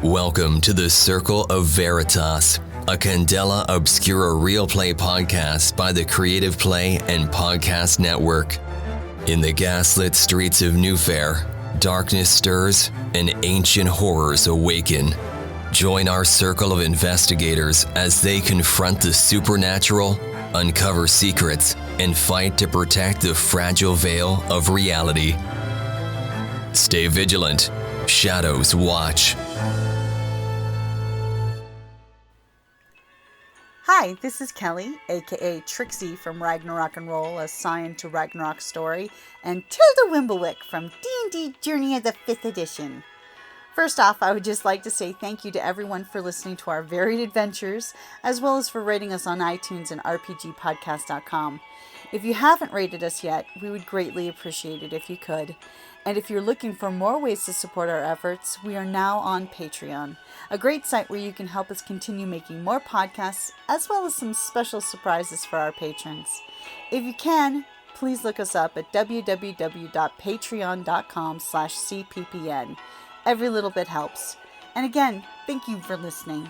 Welcome to the Circle of Veritas, a Candela Obscura real play podcast by the Creative Play and Podcast Network. In the gaslit streets of New Fair, darkness stirs and ancient horrors awaken. Join our circle of investigators as they confront the supernatural, uncover secrets, and fight to protect the fragile veil of reality. Stay vigilant. Shadows watch. Hi, this is Kelly, aka Trixie from Ragnarok and Roll, a Scion to Ragnarok story, and Tilda Wimblewick from D&D Journey of the 5th Edition. First off, I would just like to say thank you to everyone for listening to our varied adventures, as well as for rating us on iTunes and rpgpodcast.com. If you haven't rated us yet, we would greatly appreciate it if you could. And if you're looking for more ways to support our efforts, we are now on Patreon, a great site where you can help us continue making more podcasts, as well as some special surprises for our patrons. If you can, please look us up at www.patreon.com/cppn. Every little bit helps. And again, thank you for listening.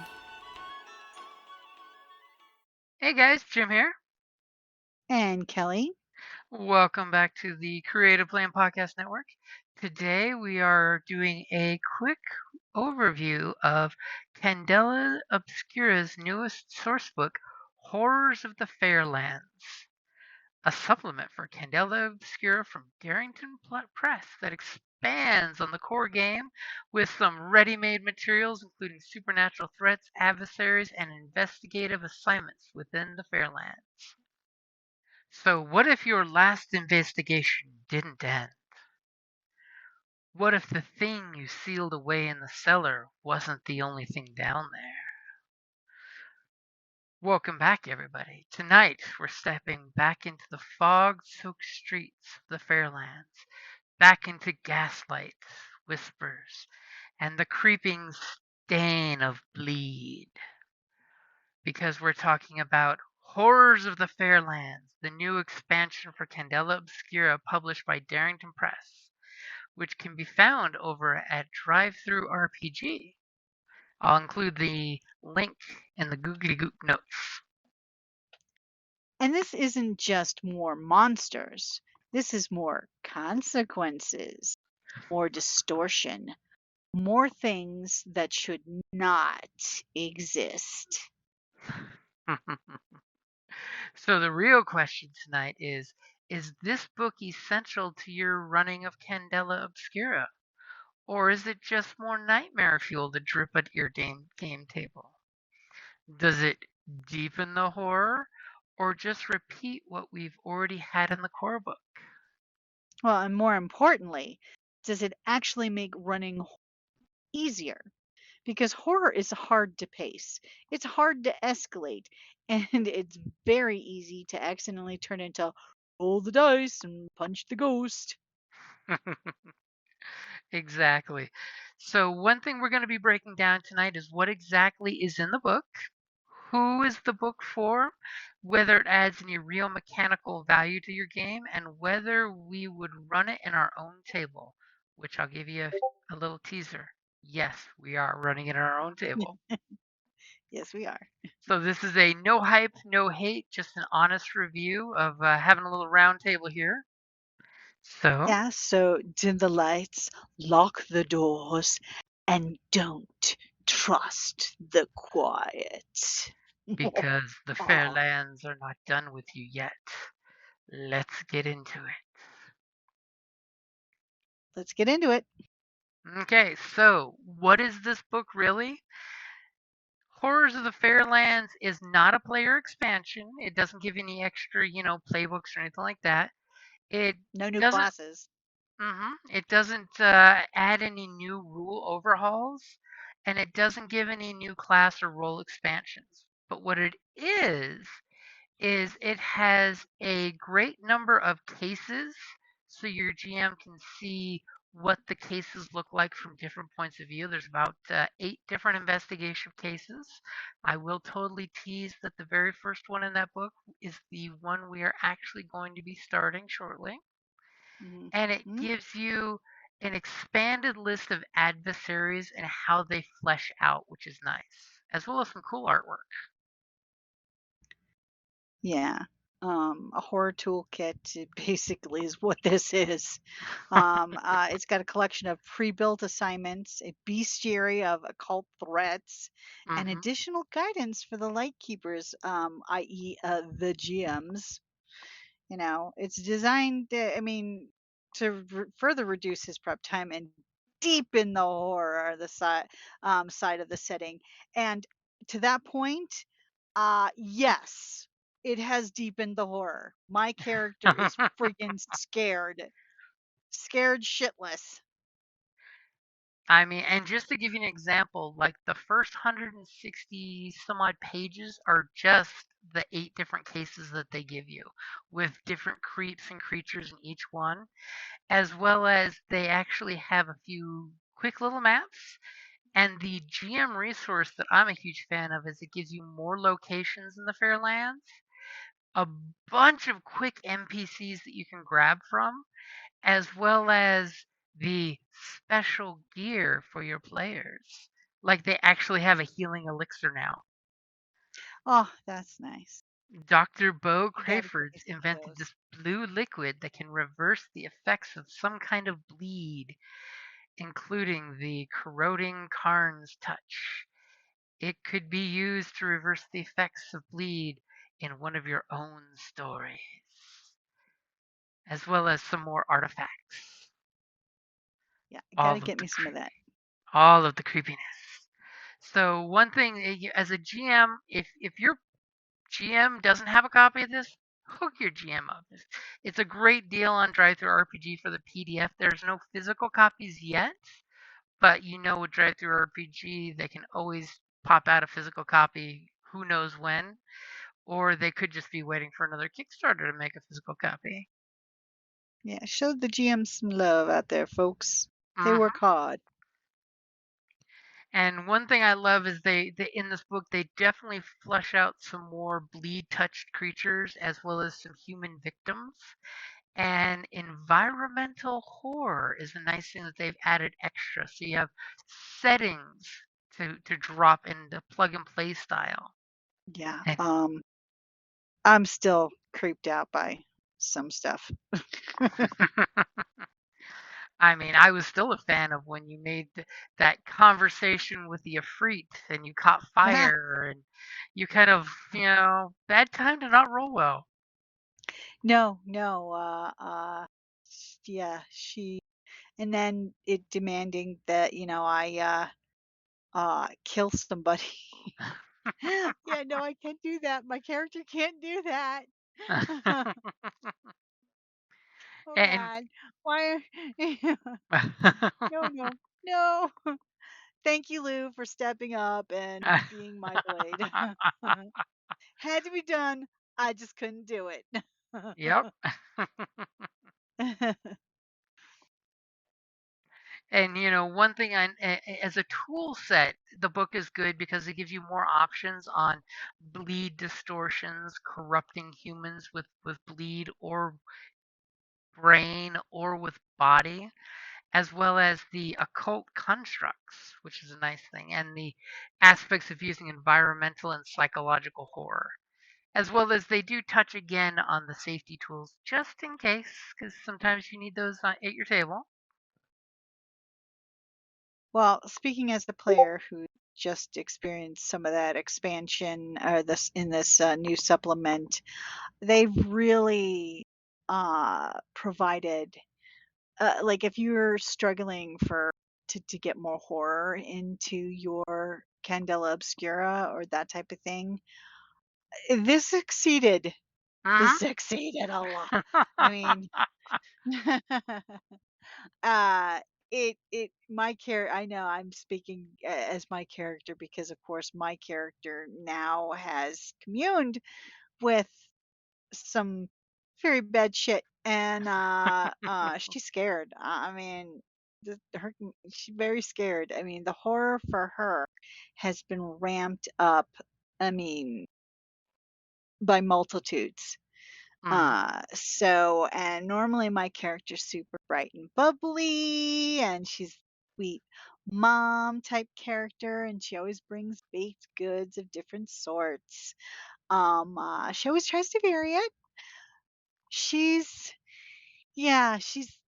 Hey guys, Jim here. And Kelly. Welcome back to the Creative Play and Podcast Network. Today we are doing a quick overview of Candela Obscura's newest sourcebook, Horrors of the Fairelands, a supplement for Candela Obscura from Darrington Press that expands on the core game with some ready-made materials including supernatural threats, adversaries, and investigative assignments within the Fairlands. So what if your last investigation didn't end? What if the thing you sealed away in the cellar wasn't the only thing down there? Welcome back, everybody. Tonight, we're stepping back into the fog-soaked streets of the Fairlands, back into gaslight, whispers, and the creeping stain of bleed. Because we're talking about Horrors of the Fairlands, the new expansion for Candela Obscura published by Darrington Press, which can be found over at DrivethruRPG. I'll include the link in the Googly Goop notes. And this isn't just more monsters. This is more consequences, more distortion, more things that should not exist. So the real question tonight is this book essential to your running of Candela Obscura? Or is it just more nightmare fuel to drip at your game table? Does it deepen the horror, or just repeat what we've already had in the core book? Well, and more importantly, does it actually make running easier? Because horror is hard to pace, it's hard to escalate, and it's very easy to accidentally turn into roll the dice and punch the ghost. Exactly. So one thing we're going to be breaking down tonight is what exactly is in the book, who is the book for, whether it adds any real mechanical value to your game, and whether we would run it in our own table, which I'll give you a little teaser. Yes, we are running it in our own table. Yes, we are. So this is a no hype, no hate, just an honest review of having a little round table here. So Yeah, so dim the lights, lock the doors, and don't trust the quiet. because the Fairlands are not done with you yet, let's get into it. Let's get into it. Okay, so what is this book really? Horrors of the Fairlands is not a player expansion. It doesn't give any extra, playbooks or anything like that. It No new doesn't. classes. It doesn't add any new rule overhauls, and it doesn't give any new class or role expansions. But what it is it has a great number of cases, so your GM can see what the cases look like from different points of view. There's about 8 different investigation cases. I will totally tease that the very first one in that book is the one we are actually going to be starting shortly. Mhm. And it gives you an expanded list of adversaries and how they flesh out, which is nice, as well as some cool artwork. Yeah. A horror toolkit basically is what this is. It's got a collection of pre-built assignments, a bestiary of occult threats, and Hmm. additional guidance for the Lightkeepers, i.e., the GMs. It's designed, to further reduce his prep time and deepen the horror, the side of the setting. And to that point, yes, it has deepened the horror. My character is freaking scared shitless. I mean, and just to give you an example, like the first 160 some odd pages are just the 8 different cases that they give you, with different creeps and creatures in each one, as well as they actually have a few quick little maps. And the GM resource that I'm a huge fan of is it gives you more locations in the Fairlands, a bunch of quick NPCs that you can grab from, as well as the special gear for your players. Like they actually have a healing elixir now. Oh, that's nice. Dr. Bo You gotta get me Crayford's some of invented those. this blue liquid that can reverse the effects of some kind of bleed, including the corroding Karn's touch. It could be used to reverse the effects of bleed in one of your own stories, as well as some more artifacts. Yeah, All gotta of get the me some of that. all of the creepiness. So one thing as a GM, if your GM doesn't have a copy of this, hook your GM up. It's a great deal on DrivethruRPG for the PDF. There's no physical copies yet, but with DrivethruRPG, they can always pop out a physical copy. Who knows when? Or they could just be waiting for another Kickstarter to make a physical copy. Yeah, show the GM some love out there, folks. They Hmm. work hard. And one thing I love is they in this book they definitely flesh out some more bleed touched creatures as well as some human victims. And environmental horror is a nice thing that they've added extra. So you have settings to drop in the plug and play style. Yeah. And I'm still creeped out by some stuff. I mean, I was still a fan of when you made that conversation with the Ifrit and you caught fire and you kind of, bad time to not roll well. No, no, yeah, and then it demanding that, I kill somebody. Yeah, no, I can't do that. My character can't do that. Oh and God. Why? No, no, no. Thank you, Lou, for stepping up and being my blade. Had to be done. I just couldn't do it. Yep. And one thing as a tool set, the book is good because it gives you more options on bleed distortions, corrupting humans with bleed or brain or with body, as well as the occult constructs, which is a nice thing, and the aspects of using environmental and psychological horror. As well as they do touch again on the safety tools just in case, because sometimes you need those at your table. Well, speaking as the player who just experienced some of that expansion or this in this new supplement, they've really provided like if you're struggling to get more horror into your Candela Obscura or that type of thing, this succeeded. This Hmm. succeeded a lot. I mean, uh it my character, I know I'm speaking as my character because of course my character now has communed with some very bad shit, and she's scared. I mean, she's very scared. I mean, the horror for her has been ramped up, I mean, by multitudes. And normally my character's super bright and bubbly, and she's a sweet mom type character, and she always brings baked goods of different sorts. She always tries to vary it. She's Yeah, she's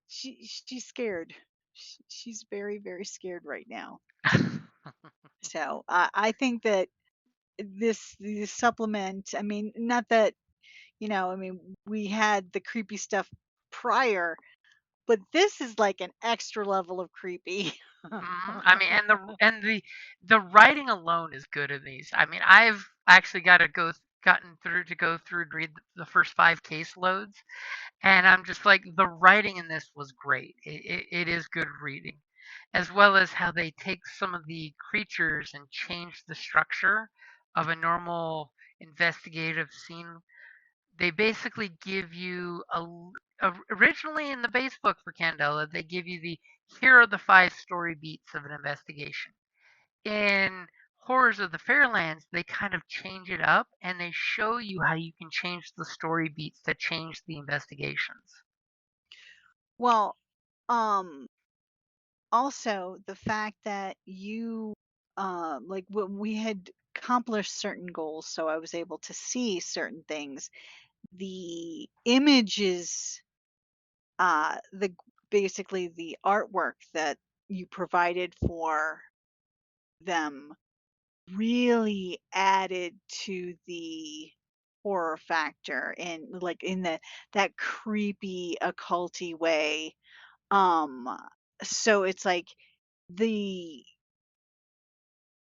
scared. She's very, very scared right now. So I think that this supplement. I mean, not that I mean, we had the creepy stuff prior, but this is like an extra level of creepy. I mean, and the writing alone is good in these. I mean, I've actually gotten through to go through and read the first 5 caseloads, and I'm just like, the writing in this was great. It is good reading, as well as how they take some of the creatures and change the structure of a normal investigative scene. They basically give you originally in the base book for Candela, they give you the here are the 5 story beats of an investigation. In Horrors of the Fairelands, they kind of change it up and they show you how you can change the story beats to change the investigations. Well, um, also the fact that like when we had accomplished certain goals, so I was able to see certain things. The images, the basically the artwork that you provided for them really added to the horror factor, and like in that creepy occulty way. um so it's like the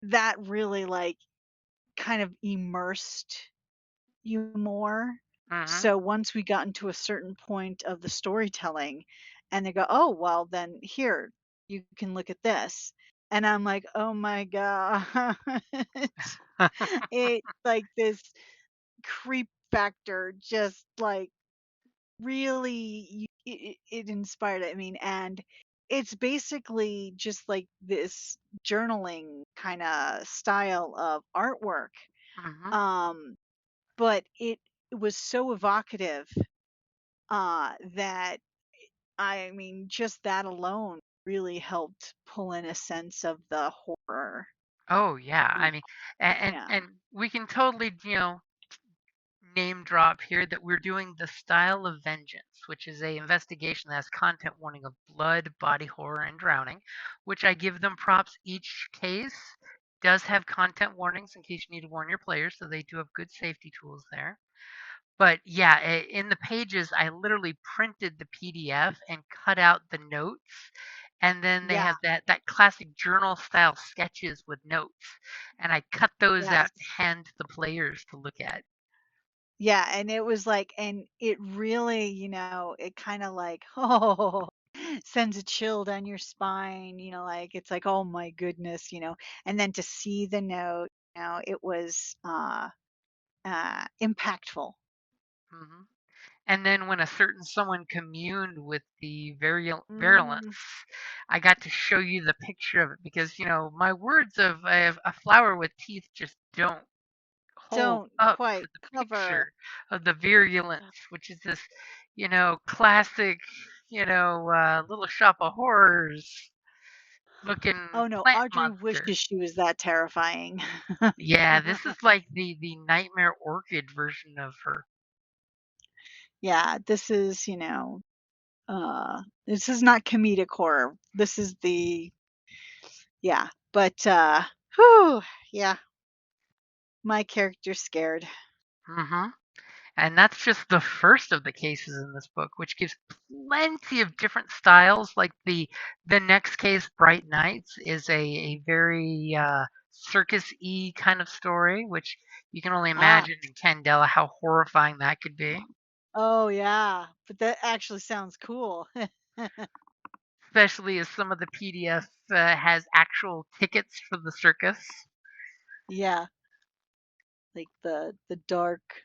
that really like kind of immersed you more. Mm-hmm. So once we got into a certain point of the storytelling, and they go, "Oh, well, then here, you can look at this." And I'm like, "Oh my god." It's like this creep factor just like really it inspired it. I mean, and it's basically just like this journaling kind of style of artwork. Mm-hmm. Um but it was so evocative, that I mean, just that alone really helped pull in a sense of the horror. Oh yeah, Y- I mean, and Yeah. and we can totally name drop here that we're doing the Style of Vengeance, which is a investigation that has content warning of blood, body horror, and drowning, which I give them props. Each case does have content warnings in case you need to warn your players, so they do have good safety tools there. But yeah, in the pages, I literally printed the PDF and cut out the notes. And then they Yeah. have that classic journal style sketches with notes. And I cut those Yes. out and hand to the players to look at. Yeah, and it was like, and it really, it kind of like, oh, sends a chill down your spine, like it's like, oh my goodness, and then to see the note, it was impactful. Hmm. And then when a certain someone communed with the virulence, Mm, I got to show you the picture of it because, my words of a flower with teeth just don't hold don't up to quite the cover. picture of the virulence, which is this, classic, Little Shop of Horrors looking Oh no, plant Audrey monster. wishes she was that terrifying. Yeah, this is like the nightmare orchid version of her. Yeah, this is not comedic horror. This is yeah, but whew, yeah, my character's scared. Hmm. And that's just the first of the cases in this book, which gives plenty of different styles. Like the next case, Bright Nights, is a very circus-y kind of story, which you can only Ah, imagine in Candela how horrifying that could be. oh yeah, but that actually sounds cool. Especially as some of the PDF has actual tickets for the circus, Yeah, like the dark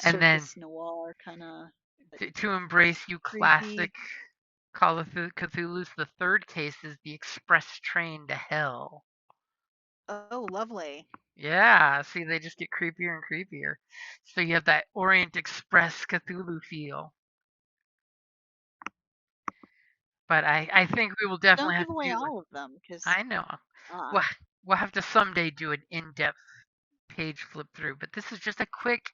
and then circus noir kind of to embrace you creepy. classic Call of Cthulhu's, the third case is the Express Train to Hell. Oh, lovely. Yeah, see, they just get creepier and creepier. So you have that Orient Express Cthulhu feel. But I think we will definitely Don't have give to away do all of them, because I know. uh, We'll, we'll have to someday do an in-depth page flip through, but this is just a quick,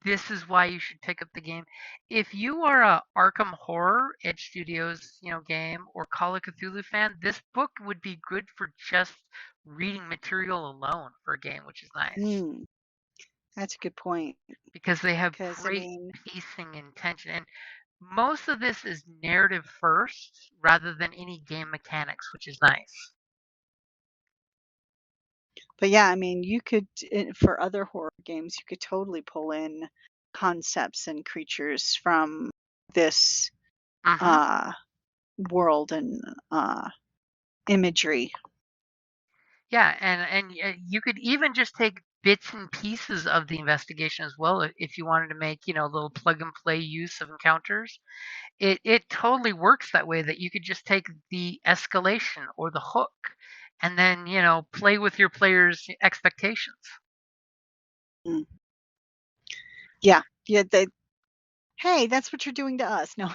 this is why you should pick up the game. If you are a Arkham Horror, Edge Studios, game, or Call of Cthulhu fan, this book would be good for just reading material alone for a game, which is nice. mm, that's a good point. Because they have Because I great mean, pacing and tension. And most of this is narrative first rather than any game mechanics, which is nice. but yeah, I mean, you could for other horror games, you could totally pull in concepts and creatures from this Hmm. uh, world and imagery. Yeah, and you could even just take bits and pieces of the investigation as well if you wanted to make, a little plug and play use of encounters. It totally works that way that you could just take the escalation or the hook and then, play with your players' expectations. Mm. Yeah, yeah. Hey, that's what you're doing to us. No.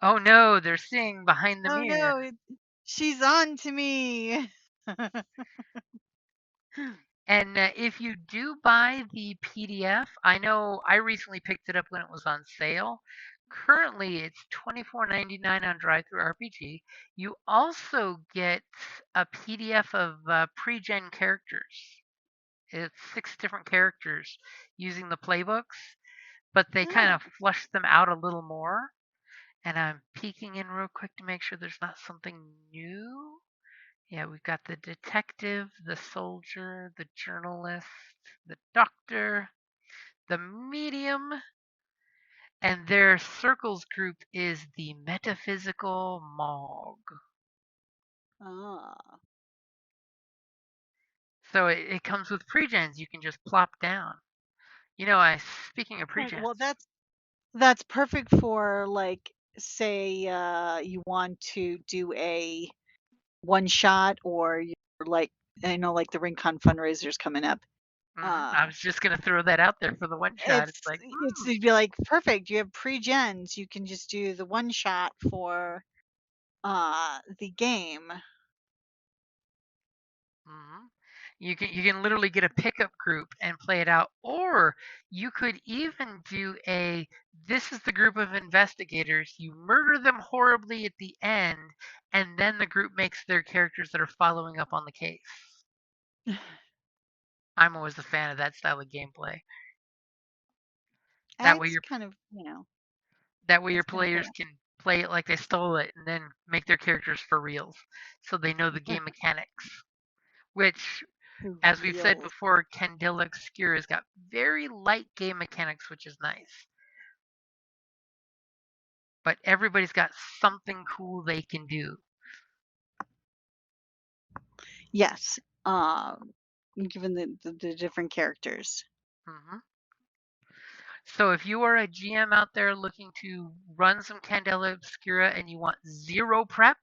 Oh no, they're seeing behind the Oh mirror. no, she's on to me. And if you do buy the PDF, I know I recently picked it up when it was on sale. Currently, it's $24.99 on DrivethruRPG. You also get a PDF of pre-gen characters. It's 6 different characters using the playbooks, but they kind Oh, of flush them out a little more. And I'm peeking in real quick to make sure there's not something new. Yeah, we've got the detective, the soldier, the journalist, the doctor, the medium, and their circles group is the metaphysical Mog. ah. So it comes with pregens you can just plop down. I speaking of Heck, well, pregens. that's perfect for, like, say you want to do a one shot, or you're like, I know, like the Rincon fundraisers coming up. I Uh was just gonna throw that out there for the one shot. It's like, it'd be like perfect. You have pre-gens. You can just do the one shot for the game. mhm. You can literally get a pickup group and play it out, or you could even do a this is the group of investigators. You murder them horribly at the end, and then the group makes their characters that are following up on the case. I'm always a fan of that style of gameplay. That way It's your kind of, that way your it's kind of players cool. can play it like they stole it and then make their characters for reals, so they know the game mechanics. Which, For as we've said reals. before, Candela Obscura has got very light game mechanics, which is nice. But everybody's got something cool they can do. Yes. Given the different characters. Hmm. So if you are a GM out there looking to run some Candela Obscura and you want zero prep,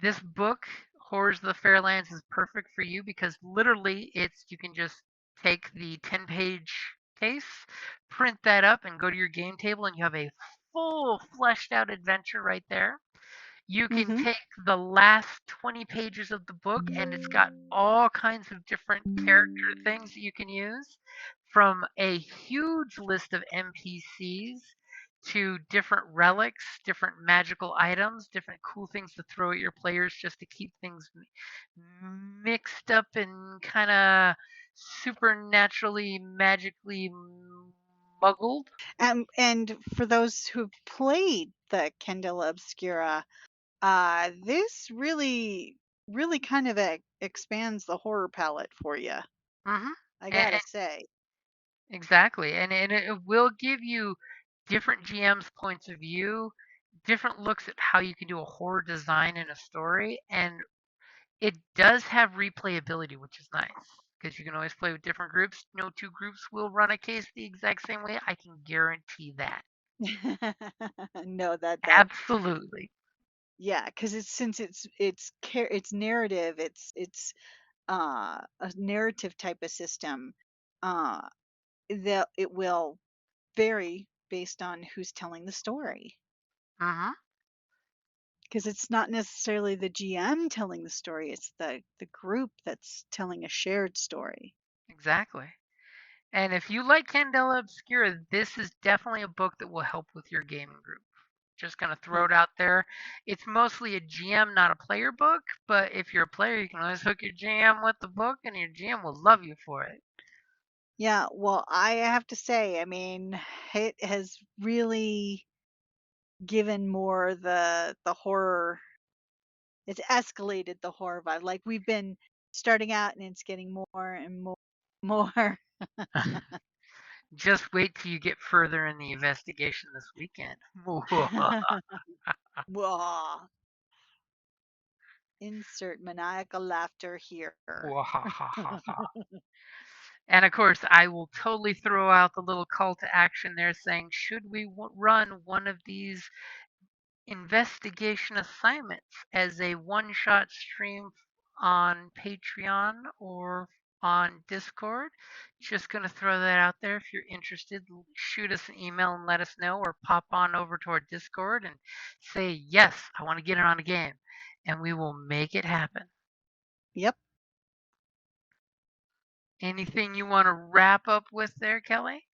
this book, Horrors of the Fairelands, is perfect for you because literally you can just take the 10-page case, print that up, and go to your game table, and you have a full fleshed out adventure right there. You can Mm-hmm. take the last 20 pages of the book, and it's got all kinds of different character things that you can use, from a huge list of NPCs to different relics, different magical items, different cool things to throw at your players just to keep things mixed up and kind of supernaturally, magically muggled. And for those who've played the Candela Obscura, this really kind of expands the horror palette for you. Hmm. I And, gotta say. exactly. And it will give you different GM's points of view, different looks at how you can do a horror design in a story, and it does have replayability, which is nice because you can always play with different groups. No two groups will run a case the exact same way. I can guarantee that. No, that Absolutely. yeah, because it's since it's narrative, it's a narrative type of system, that it will vary based on who's telling the story. Mm-hmm. Because it's not necessarily the GM telling the story, it's the group that's telling a shared story. Exactly. And if you like Candela Obscura, this is definitely a book that will help with your gaming group. Just gonna throw Huh. it out there. It's mostly a GM, not a player book, but if you're a player, you can always hook your GM with the book, and your GM will love you for it. Yeah, well, I have to say, I mean, it has really given more the horror. It's escalated the horror vibe. Like we've been starting out, and it's getting more and more. Just wait till you get further in the investigation this weekend. Wah. Insert maniacal laughter here. And of course, I will totally throw out the little call to action there saying, should we run one of these investigation assignments as a one shot stream on Patreon or on Discord? Just going to throw that out there. If you're interested, shoot us an email and let us know, or pop on over to our Discord and say, yes, I want to get it on a game. And we will make it happen. Yep. Anything you want to wrap up with there, Kelly?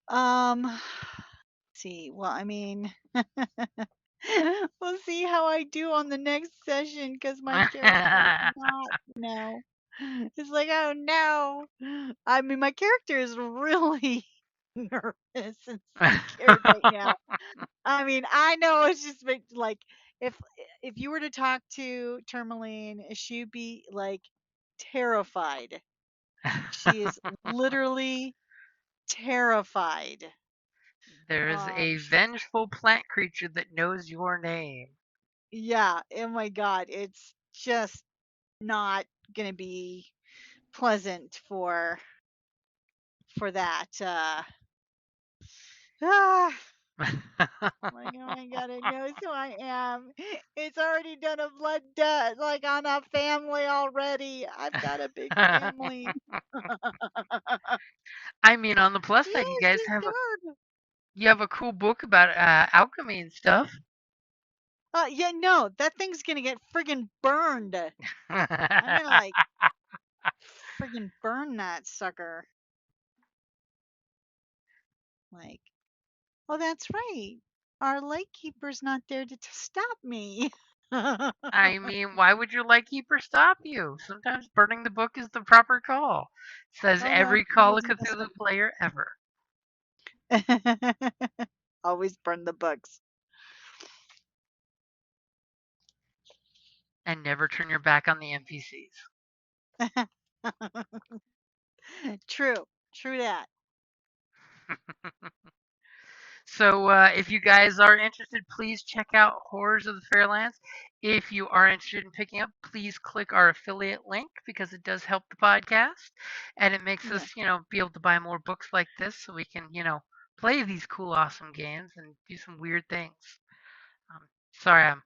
Let's see. Well, I mean, we'll see how I do on the next session because my character is not, it's like, oh no. I mean, my character is really nervous and scared right now. I mean, I know it's just like if if you were to talk to Tourmaline, she'd be like terrified. She is literally terrified. There is a vengeful plant creature that knows your name. Yeah, oh my god, it's just not gonna be pleasant for that. Ah, like oh my god, it knows who I am. It's already done a blood debt like on a family already. I've got a big family. I mean, on the plus Yeah, side, you it's guys just hard. have a cool book about alchemy and stuff. Yeah, no, that thing's gonna get friggin' burned. I'm gonna like friggin' burn that sucker. Like, oh, that's right. Our lightkeeper's not there to stop me. I mean, why would your lightkeeper stop you? Sometimes burning the book is the proper call. Says Oh no, every he Call of doesn't Cthulhu player ever. listen. Always burn the books. And never turn your back on the NPCs. True, true that. So if you guys are interested, please check out Horrors of the Fairelands. If you are interested in picking up, please click our affiliate link because it does help the podcast, and it makes Yeah. us, be able to buy more books like this so we can, play these cool, awesome games and do some weird things. Sorry, I'm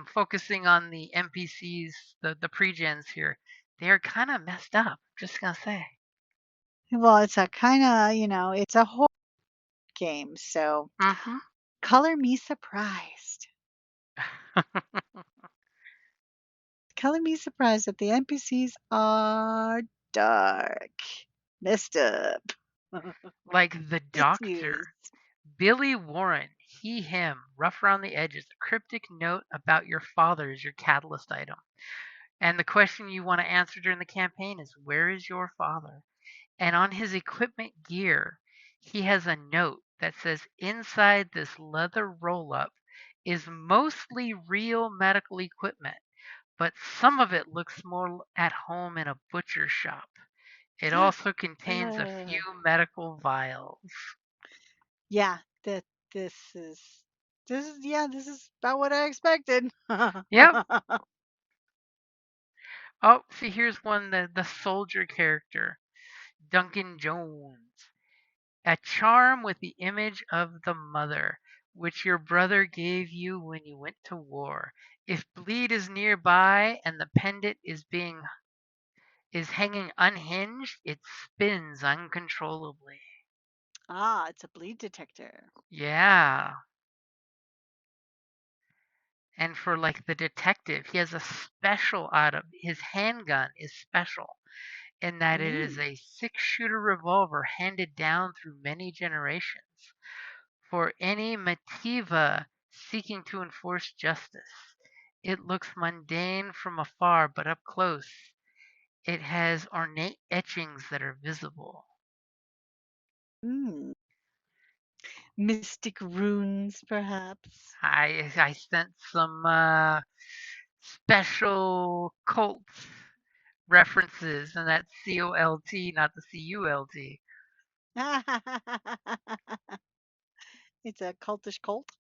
focusing on the NPCs, the pre-gens here. They're kind of messed up. Just gonna say. Well, it's a kind of, it's a horror game, so Mm-hmm. color me surprised. Color me surprised that the NPCs are dark, messed up, Like the doctor. misused. Billy Warren, he, him, rough around the edges. A cryptic note about your father is your catalyst item. And the question you want to answer during the campaign is, where is your father? And on his equipment gear, he has a note that says, inside this leather roll up is mostly real medical equipment, but some of it looks more at home in a butcher shop. It also contains a Uh, few medical vials. yeah, that this is this is about what I expected. Yep. Oh, see, here's one, the soldier character, Duncan Jones. A charm with the image of the mother. which your brother gave you when you went to war. If bleed is nearby and the pendant is hanging unhinged, it spins uncontrollably. Ah, it's a bleed detector. Yeah. And for like the detective, he has a special item. His handgun is special in that it is a 6-shooter revolver handed down through many generations. For any Mativa seeking to enforce justice, it looks mundane from afar, but up close, it has ornate etchings that are visible. Mystic runes, perhaps. I sent some special cult references, and that's COLT, not the CULT. It's a cultish cult.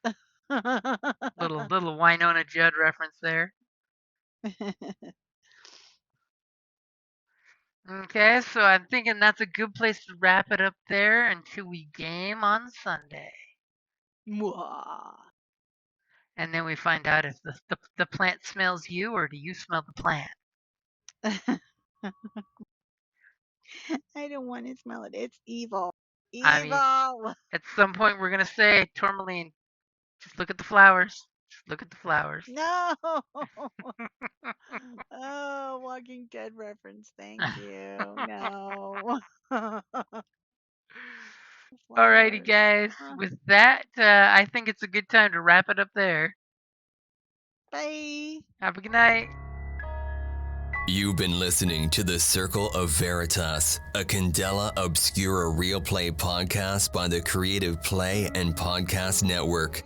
Little Winona Judd reference there. Okay, so I'm thinking that's a good place to wrap it up there until we game on Sunday. Mwah. And then we find out if the plant smells you or do you smell the plant. I don't want to smell it. It's evil. I mean, Evil. at some point we're going to say, Tourmaline, just look at the flowers. Just look at the flowers. No. Oh, Walking Dead reference. Thank you. No. Alrighty, Flowers. guys. With that, I think it's a good time to wrap it up there. Bye. Have a good night. You've been listening to the Circle of Veritas, a Candela Obscura real play podcast by the Creative Play and Podcast Network.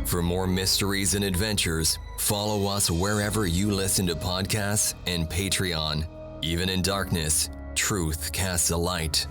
For more mysteries and adventures, follow us wherever you listen to podcasts and Patreon. Even in darkness, truth casts a light.